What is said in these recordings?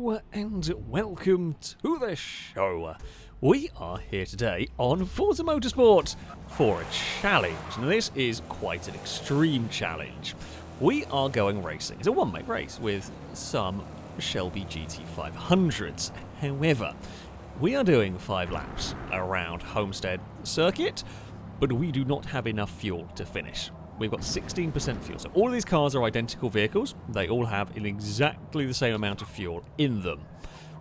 Hello and welcome to the show. We are here today on Forza Motorsport for a challenge. Now this is quite an extreme challenge. We are going racing. It's a one-way race with some Shelby GT500s. However, we are doing 5 laps around Homestead circuit, but we do not have enough fuel to finish. We've got 16% fuel, so all of these cars are identical vehicles. They all have exactly the same amount of fuel in them,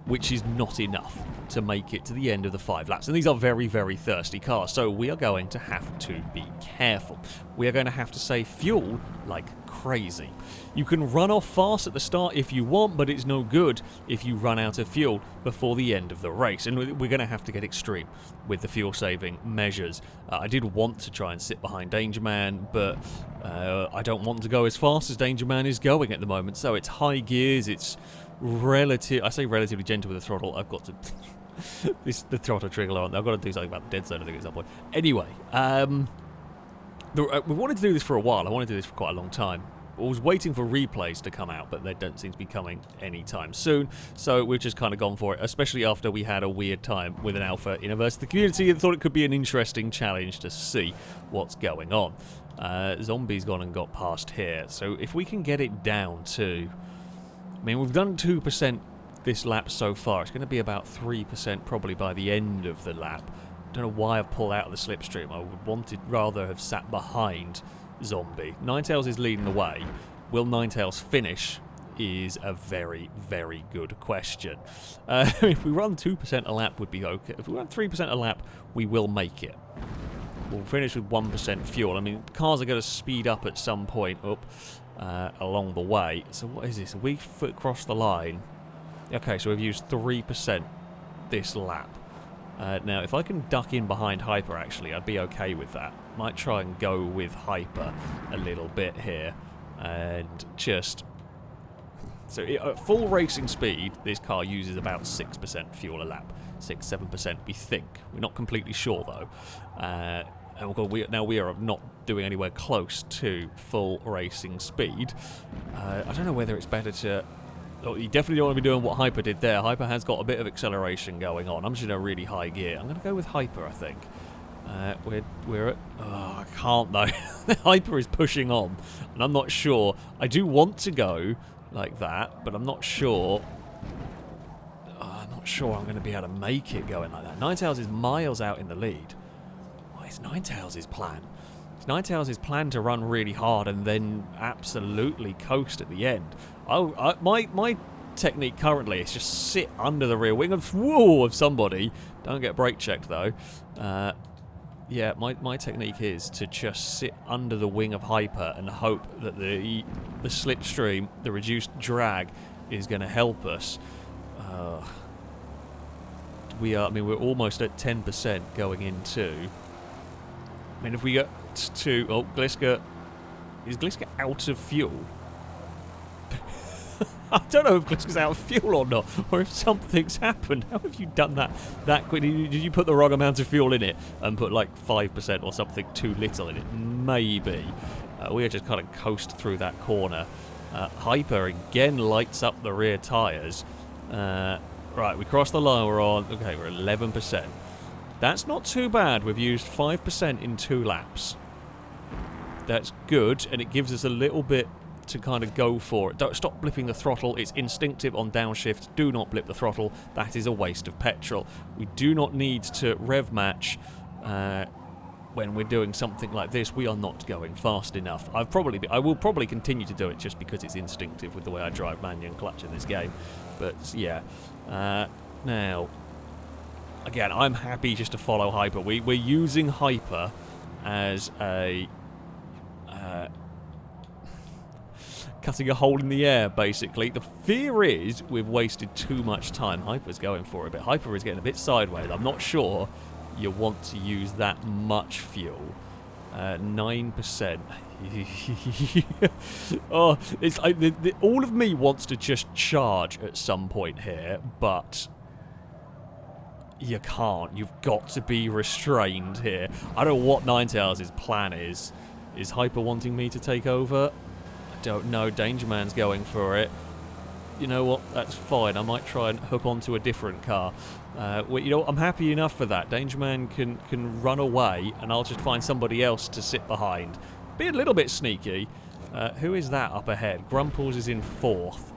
which is not enough to make it to the end of the 5 laps. And these are very, very thirsty cars, so we are going to have to be careful. We are going to have to save fuel like crazy. You can run off fast at the start if you want, but it's no good if you run out of fuel before the end of the race. And we're going to have to get extreme with the fuel-saving measures. I did want to try and sit behind Danger Man, but I don't want to go as fast as Danger Man is going at the moment. So it's high gears, it's I say relatively gentle with the throttle. I've got to the throttle trigger on. I've got to do something about the dead zone, I think, at some point. Anyway, we wanted to do this for a while. I wanted to do this for quite a long time. I was waiting for replays to come out, but they don't seem to be coming anytime soon. So we've just kind of gone for it, especially after we had a weird time with an alpha in versus the community and thought it could be an interesting challenge to see what's going on. Zombie's gone and got past here. So if we can get it down to... I mean, we've done 2% this lap so far. It's going to be about 3% probably by the end of the lap. I don't know why I've pulled out of the slipstream. I would wanted rather have sat behind Zombie. Ninetales is leading the way. Will Ninetales finish is a very, very good question. If we run 2% a lap would be okay. If we run 3% a lap, we will make it. We'll finish with 1% fuel. I mean, cars are going to speed up at some point along the way. So what is this? A weak foot across the line. Okay, so we've used 3% this lap. Now, if I can duck in behind Hyper, actually, I'd be okay with that. Might try and go with Hyper a little bit here. And just... So, at full racing speed, this car uses about 6% fuel a lap. 6-7%, we think. We're not completely sure, though. And now we are not doing anywhere close to full racing speed. I don't know whether it's better to... Oh, you definitely don't want to be doing what Hyper did there. Hyper has got a bit of acceleration going on. I'm just in a really high gear. I'm going to go with Hyper, I think. We're at... Oh, I can't, though. Hyper is pushing on, and I'm not sure. I do want to go like that, but I'm not sure... I'm not sure I'm going to be able to make it going like that. Ninetales is miles out in the lead. What is Ninetales' plan? It's Ninetales' plan to run really hard and then absolutely coast at the end. My technique currently is just sit under the rear wing of somebody. Don't get brake checked though. Yeah, my technique is to just sit under the wing of Hyper and hope that the slipstream, the reduced drag, is going to help us. We're almost at 10% going into. I mean, if we get to... Oh, Gliska... Is Gliska out of fuel? I don't know if Gliska's out of fuel or not, or if something's happened. How have you done that quickly? Did you put the wrong amount of fuel in it and put like 5% or something too little in it? Maybe. We are just kind of coast through that corner. Hyper again lights up the rear tyres. Right, we crossed the line. We're on... Okay, we're 11%. That's not too bad. We've used 5% in 2 laps. That's good, and it gives us a little bit to kind of go for it. Don't stop blipping the throttle. It's instinctive on downshift. Do not blip the throttle. That is a waste of petrol. We do not need to rev match when we're doing something like this. We are not going fast enough. I will probably continue to do it just because it's instinctive with the way I drive manual and clutch in this game. But yeah, now again, I'm happy just to follow Hyper. We're using Hyper as a cutting a hole in the air, basically. The fear is we've wasted too much time. Hyper's going for it, but Hyper is getting a bit sideways. I'm not sure you want to use that much fuel. 9%. Oh, it's like all of me wants to just charge at some point here, but you can't. You've got to be restrained here. I don't know what Ninetales' plan is. Is Hyper wanting me to take over? I don't know. Danger Man's going for it. you know what, that's fine. I might try and hook onto a different car. You know, I'm happy enough for that. Danger Man can run away, and I'll just find somebody else to sit behind. Be a little bit sneaky. Who is that up ahead? Grumples is in 4th.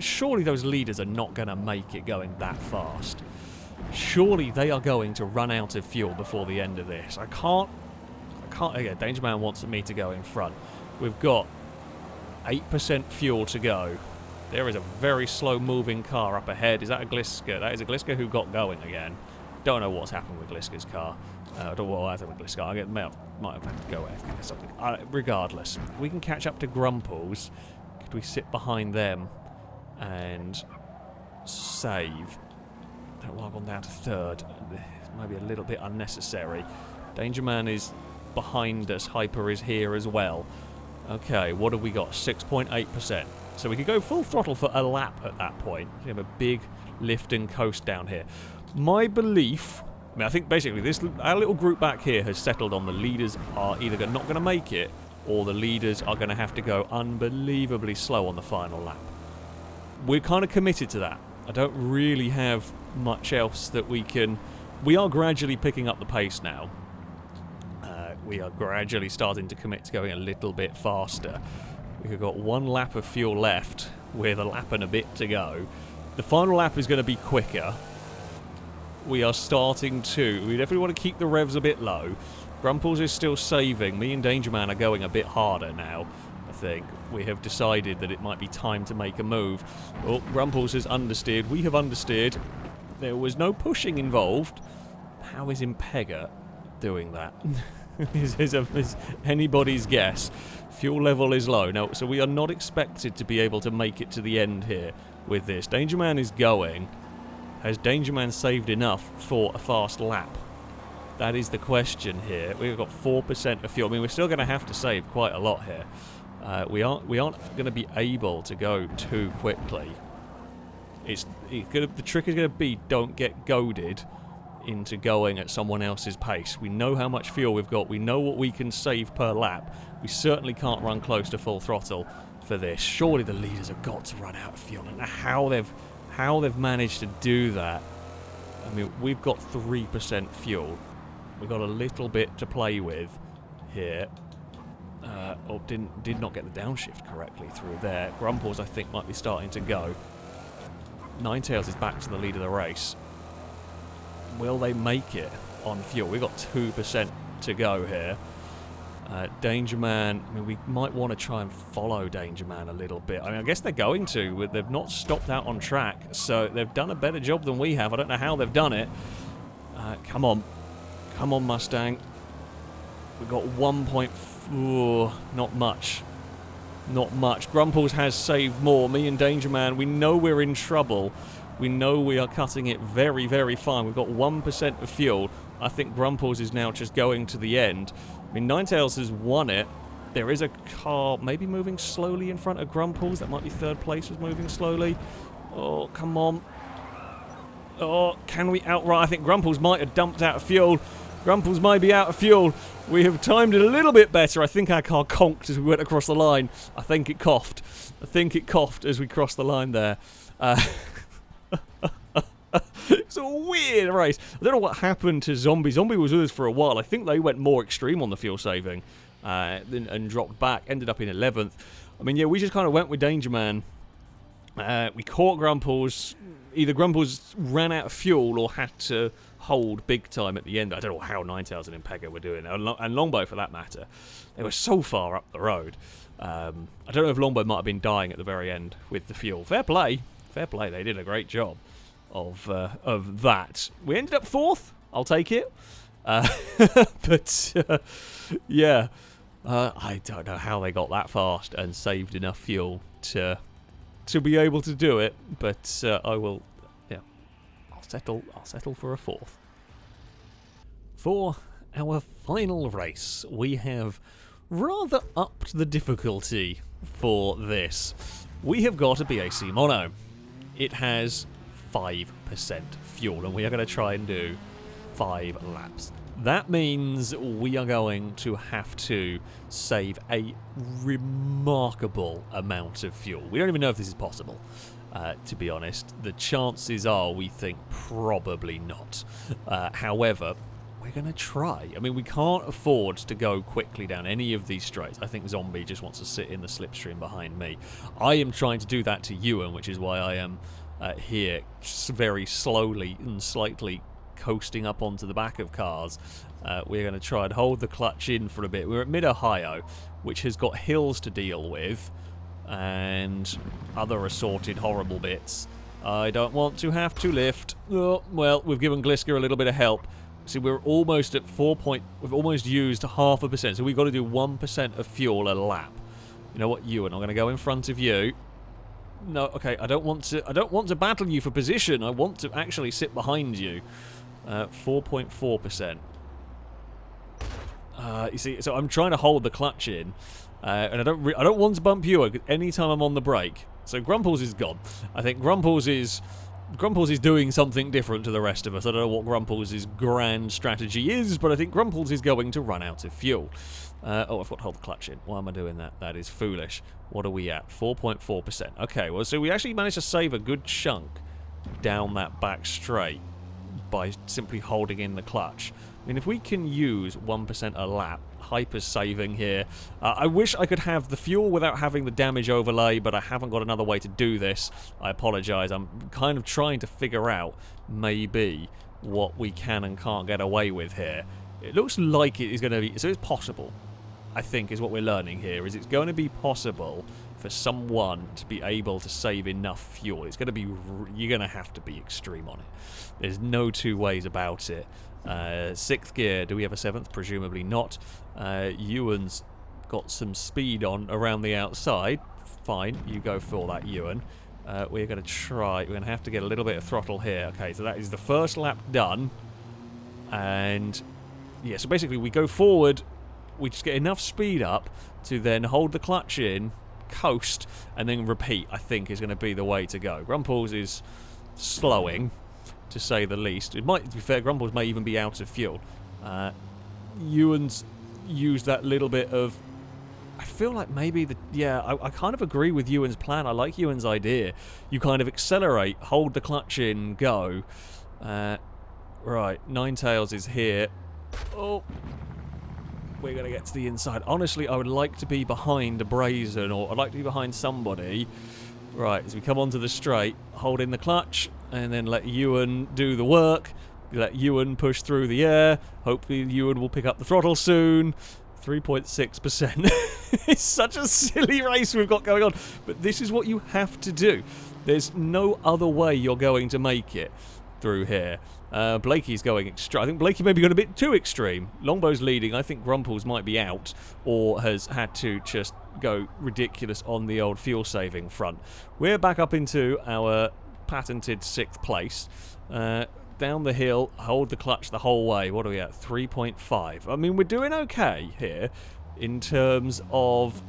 Surely those leaders are not going to make it going that fast. Surely they are going to run out of fuel before the end of this. I can't. Again, Danger Man wants me to go in front. We've got 8% fuel to go. There is a very slow-moving car up ahead. Is that a Gliska? That is a Gliska who got going again. Don't know what's happened with Gliska's car. I don't know what happened with Gliska. Might have had to go AFK or something. Regardless, we can catch up to Grumples. Could we sit behind them and save? Don't want to go down to 3rd. Maybe a little bit unnecessary. Danger Man is behind us. Hyper is here as well. Okay, what have we got? 6.8%. So we could go full throttle for a lap at that point. We have a big lift and coast down here. My belief, I think basically our little group back here has settled on the leaders are either not going to make it, or the leaders are going to have to go unbelievably slow on the final lap. We're kind of committed to that. I don't really have much else that we can... We are gradually picking up the pace now. We are gradually starting to commit to going a little bit faster. We've got 1 lap of fuel left with a lap and a bit to go. The final lap is going to be quicker. We are starting to... We definitely want to keep the revs a bit low. Grumples is still saving. Me and Danger Man are going a bit harder now, I think. We have decided that it might be time to make a move. Oh, Grumples has understeered. We have understeered. There was no pushing involved. How is Impega doing that? is anybody's guess. Fuel level is low. Now, so we are not expected to be able to make it to the end here with this. Danger Man is going. Has Danger Man saved enough for a fast lap? That is the question here. We've got 4% of fuel. I mean, we're still going to have to save quite a lot here. We aren't going to be able to go too quickly. The trick is going to be don't get goaded into going at someone else's pace. We know how much fuel we've got. We know what we can save per lap. We certainly can't run close to full throttle for this. Surely the leaders have got to run out of fuel. And how they've managed to do that. I mean, we've got 3% fuel. We've got a little bit to play with here. Did not get the downshift correctly through there. Grumples, I think, might be starting to go. Ninetales is back to the lead of the race. Will they make it on fuel? We've got 2% to go here. Danger Man, I mean, we might want to try and follow Danger Man a little bit. I mean, I guess they're going to. They've not stopped out on track, so they've done a better job than we have. I don't know how they've done it. Come on. Come on, Mustang. We've got 1.4. Not much. Not much. Grumples has saved more. Me and Danger Man, we know we're in trouble. We know we are cutting it very, very fine. We've got 1% of fuel. I think Grumples is now just going to the end. I mean, Ninetales has won it. There is a car maybe moving slowly in front of Grumples. That might be 3rd place was moving slowly. Oh, come on. Oh, can we outrun? I think Grumples might have dumped out of fuel. Grumples might be out of fuel. We have timed it a little bit better. I think our car conked as we went across the line. I think it coughed. I think it coughed as we crossed the line there. It's a weird race. I don't know what happened to Zombie. Zombie was with us for a while. I think they went more extreme on the fuel saving and dropped back. Ended up in 11th. I mean, yeah, we just kind of went with Danger Man. We caught Grumples. Either Grumples ran out of fuel or had to hold big time at the end. I don't know how Ninetales and Impega were doing, and Longbow for that matter. They were so far up the road. I don't know if Longbow might have been dying at the very end with the fuel. Fair play. Fair play. They did a great job of that. We ended up 4th. I'll take it. Yeah. I don't know how they got that fast and saved enough fuel to be able to do it, but I will. Yeah, I'll settle for a 4th. For our final race, we have rather upped the difficulty for this. We have got a BAC mono. It has 5% fuel, and we are going to try and do 5 laps. That means we are going to have to save a remarkable amount of fuel. We don't even know if this is possible. to be honest. The chances are we think probably not. However, we're going to try. I mean, we can't afford to go quickly down any of these straights. I think Zombie just wants to sit in the slipstream behind me. I am trying to do that to Ewan, which is why I am here very slowly and slightly coasting up onto the back of cars. We're going to try and hold the clutch in for a bit. We're at Mid-Ohio, which has got hills to deal with and other assorted horrible bits. I don't want to have to lift. Oh, well, we've given Gliska a little bit of help. See, we're almost at 4 point. We've almost used 0.5%, so we've got to do 1% of fuel a lap. You know what, Ewan? I'm going to go in front of you. No, okay. I don't want to battle you for position. I want to actually sit behind you. 4.4%. You see, so I'm trying to hold the clutch in, and I don't want to bump you anytime I'm on the brake. So Grumples is gone. I think Grumples is doing something different to the rest of us. I don't know what Grumples' grand strategy is, but I think Grumples is going to run out of fuel. Oh, I've got to hold the clutch in. Why am I doing that? That is foolish. What are we at? 4.4%. Okay, well, so we actually managed to save a good chunk down that back straight by simply holding in the clutch. I mean, if we can use 1% a lap, hyper saving here. I wish I could have the fuel without having the damage overlay, but I haven't got another way to do this. I apologise. I'm kind of trying to figure out maybe what we can and can't get away with here. It looks like it is going to be... So it's possible, I think, is what we're learning here, is it's going to be possible for someone to be able to save enough fuel. It's going to be... You're going to have to be extreme on it. There's no two ways about it. 6th gear. Do we have a 7th? Presumably not. Ewan's got some speed on around the outside. Fine, you go for that, Ewan. We're going to try. We're going to have to get a little bit of throttle here. Okay, so that is the first lap done. And yeah, so basically we go forward. We just get enough speed up to then hold the clutch in, coast, and then repeat, I think, is going to be the way to go. Grumples is slowing, to say the least. It might, to be fair, Grumples may even be out of fuel. Ewan's used that little bit of... I feel like maybe the... Yeah, I kind of agree with Ewan's plan. I like Ewan's idea. You kind of accelerate, hold the clutch in, go. Right, Ninetails is here. Oh, we're going to get to the inside. Honestly, I would like to be behind a Brazen, or I'd like to be behind somebody. Right, as we come onto the straight, hold in the clutch, and then let Ewan do the work. Let Ewan push through the air. Hopefully Ewan will pick up the throttle soon. 3.6%. It's such a silly race we've got going on. But this is what you have to do. There's no other way you're going to make it through here. Blakey's going extreme. I think Blakey may be going a bit too extreme. Longbow's leading. I think Grumples might be out, or has had to just go ridiculous on the old fuel saving front. We're back up into our patented 6th place. Down the hill, hold the clutch the whole way. What are we at? 3.5. I mean, we're doing okay here in terms of...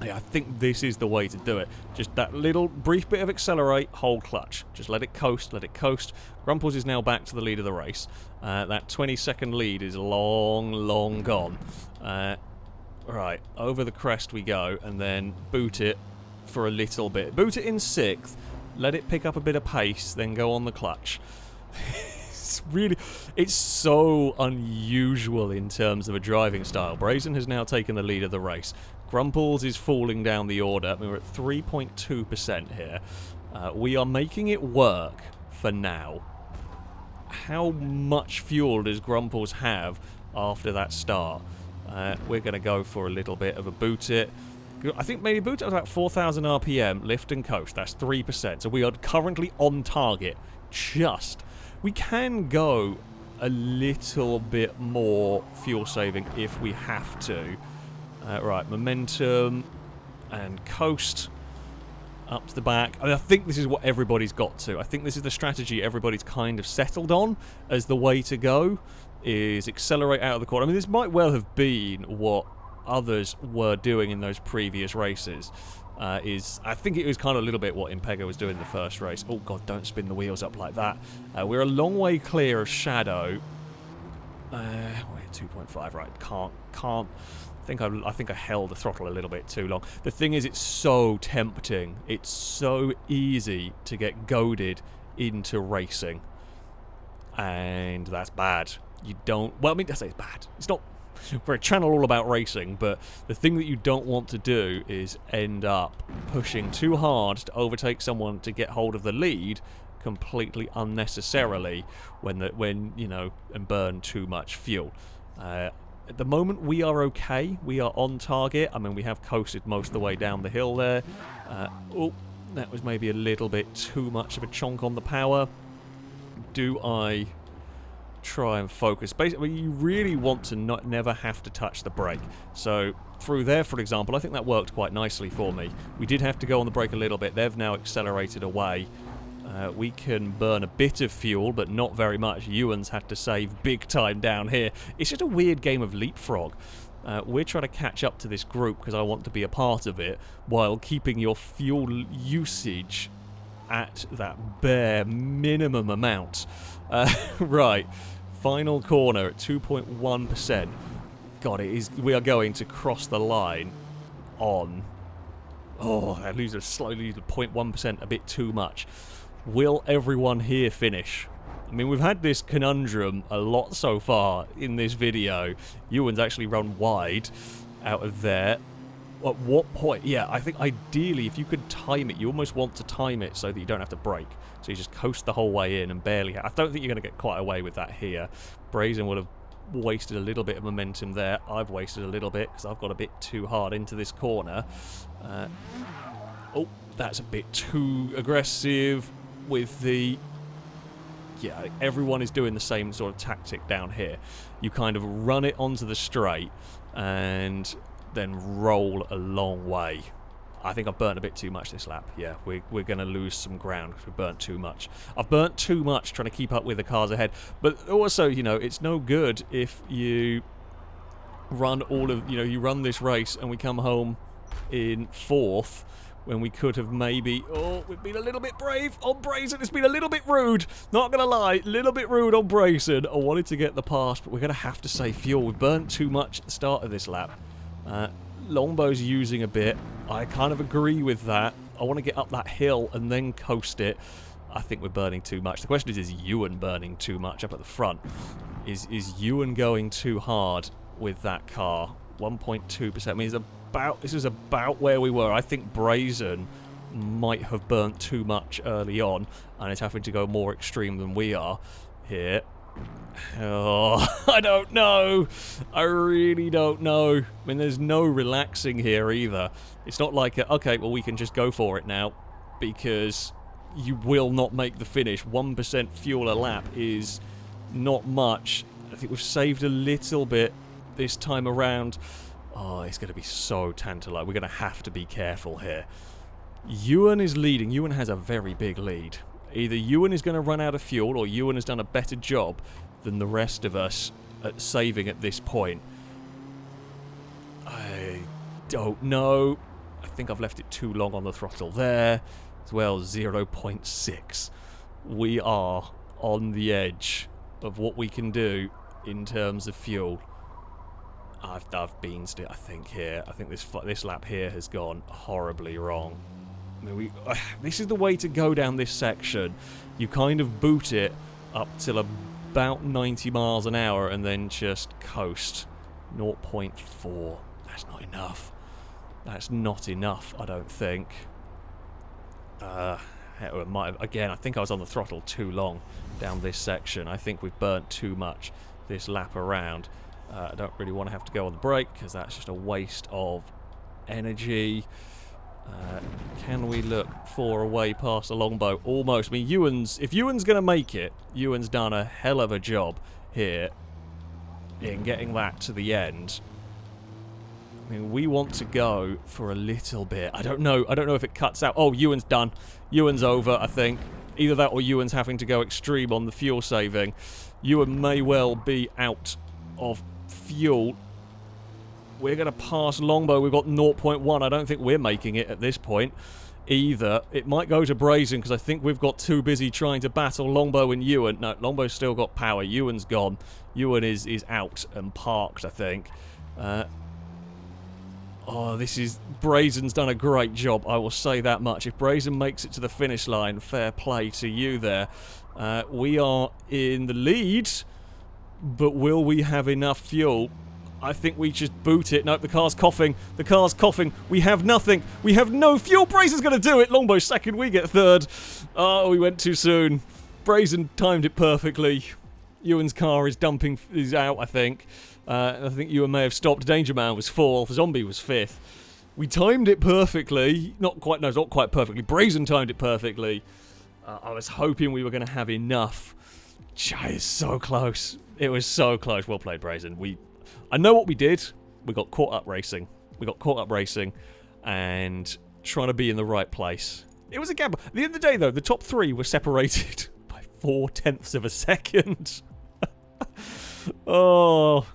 Yeah, I think this is the way to do it. Just that little brief bit of accelerate, hold clutch. Just let it coast, let it coast. Grumples is now back to the lead of the race. That 20-second lead is long, long gone. Right, over the crest we go, and then boot it for a little bit. Boot it in 6th, let it pick up a bit of pace, then go on the clutch. It's so unusual in terms of a driving style. Brazen has now taken the lead of the race. Grumples is falling down the order. I mean, we're at 3.2% here. We are making it work for now. How much fuel does Grumples have after that start? We're going to go for a little bit of a boot it. I think maybe boot it at about 4,000 RPM, lift and coast. That's 3%. So we are currently on target. We can go a little bit more fuel saving if we have to. Right, momentum and coast up to the back. I think this is what everybody's got to. I think this is the strategy everybody's kind of settled on as the way to go, is accelerate out of the corner. I mean, this might well have been what others were doing in those previous races. I think it was kind of a little bit what Impego was doing in the first race. Oh god, don't spin the wheels up like that. We're a long way clear of Shadow. We're 2.5, right? I think I held the throttle a little bit too long. The thing is, it's so tempting. It's so easy to get goaded into racing. And that's bad. You don't... Well, I mean, I say it's bad. It's not... We're a channel all about racing, but the thing that you don't want to do is end up pushing too hard to overtake someone to get hold of the lead completely unnecessarily when you know, and burn too much fuel. At the moment, we are okay. We are on target. I mean, we have coasted most of the way down the hill there. Oh, that was maybe a little bit too much of a chonk on the power. Do I try and focus? Basically, you really want to never have to touch the brake. So through there, for example, I think that worked quite nicely for me. We did have to go on the brake a little bit. They've now accelerated away. We can burn a bit of fuel, but not very much. Ewan's had to save big time down here. It's just a weird game of leapfrog. We're trying to catch up to this group because I want to be a part of it, while keeping your fuel usage at that bare minimum amount. Right, final corner at 2.1%. God, we are going to cross the line on... Oh, I slowly lose 0.1%, a bit too much. Will everyone here finish? I mean, we've had this conundrum a lot so far in this video. Ewan's actually run wide out of there. At what point? Yeah, I think ideally, if you could time it, you almost want to time it so that you don't have to brake. So you just coast the whole way in and barely... I don't think you're going to get quite away with that here. Brazen would have wasted a little bit of momentum there. I've wasted a little bit because I've got a bit too hard into this corner. Oh, that's a bit too aggressive with the... Yeah, everyone is doing the same sort of tactic down here. You kind of run it onto the straight and then roll a long way. I think I've burnt a bit too much this lap. Yeah, we're going to lose some ground because we've burnt too much. I've burnt too much trying to keep up with the cars ahead. But also, you know, it's no good if you run you run this race and we come home in 4th when we could have maybe... Oh, we've been a little bit brave on Brazen. It's been a little bit rude. Not going to lie, a little bit rude on Brazen. I wanted to get the pass, but we're going to have to save fuel. We've burnt too much at the start of this lap. Longbow's using a bit. I kind of agree with that. I want to get up that hill and then coast it. I think we're burning too much. The question is Ewan burning too much up at the front? Is Ewan going too hard with that car? 1.2%. I mean, this is about where we were. I think Brazen might have burnt too much early on and is having to go more extreme than we are here. Oh, I don't know. I really don't know. I mean, there's no relaxing here either. It's not like, okay, well, we can just go for it now because you will not make the finish. 1% fuel a lap is not much. I think we've saved a little bit this time around. Oh, it's going to be so tantalizing. We're going to have to be careful here. Ewan is leading. Ewan has a very big lead. Either Ewan is going to run out of fuel or Ewan has done a better job than the rest of us at saving at this point. I don't know. I think I've left it too long on the throttle there. As well, 0.6. We are on the edge of what we can do in terms of fuel. I've beansed it, I think, here. I think this lap here has gone horribly wrong. I mean, this is the way to go down this section. You kind of boot it up till about 90 miles an hour and then just coast. 0.4. That's not enough. That's not enough, I don't think. Again, I think I was on the throttle too long down this section. I think we've burnt too much this lap around. I don't really want to have to go on the brake because that's just a waste of energy. Can we look for a way past the longbow? Almost. I mean, if Ewan's going to make it, Ewan's done a hell of a job here in getting that to the end. I mean, we want to go for a little bit. I don't know if it cuts out. Oh, Ewan's done. Ewan's over, I think. Either that or Ewan's having to go extreme on the fuel saving. Ewan may well be out of fuel. We're going to pass Longbow. We've got 0.1. I don't think we're making it at this point either. It might go to Brazen because I think we've got too busy trying to battle Longbow and Ewan. No, Longbow's still got power. Ewan's gone. Ewan is out and parked, I think. Oh, this is... Brazen's done a great job, I will say that much. If Brazen makes it to the finish line, fair play to you there. We are in the lead, but will we have enough fuel? I think we just boot it. Nope, the car's coughing. The car's coughing. We have nothing. We have no fuel. Brazen's going to do it. Longbow second, we get third. Oh, we went too soon. Brazen timed it perfectly. Ewan's car is out, I think. I think Ewan may have stopped. Danger Man was 4th. Zombie was 5th. We timed it perfectly. Not quite perfectly. Brazen timed it perfectly. I was hoping we were going to have enough. Chai is so close. It was so close. Well played, Brazen. I know what we did. We got caught up racing. And trying to be in the right place. It was a gamble. At the end of the day, though, the top 3 were separated by 0.4 of a second. Oh,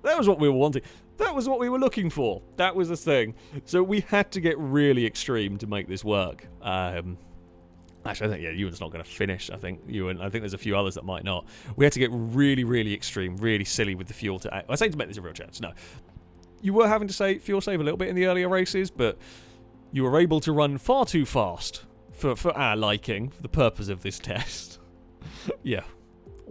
that was what we were wanting. That was what we were looking for. That was the thing. So we had to get really extreme to make this work. Actually, I think, Ewan's not going to finish. I think there's a few others that might not. We had to get really, really extreme, really silly with the fuel I say to make this a real chance. No. You were having to fuel save a little bit in the earlier races, but you were able to run far too fast for our liking, for the purpose of this test. Yeah.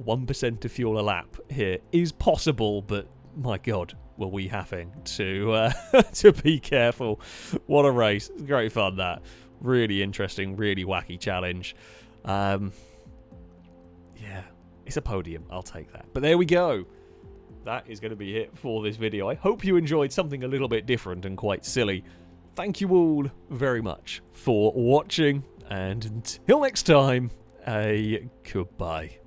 1% of fuel a lap here is possible, but my God, were we having to to be careful. What a race. Great fun, that. Really interesting, really wacky challenge. Yeah, it's a podium. I'll take that. But there we go. That is going to be it for this video. I hope you enjoyed something a little bit different and quite silly. Thank you all very much for watching, and until next time, a goodbye.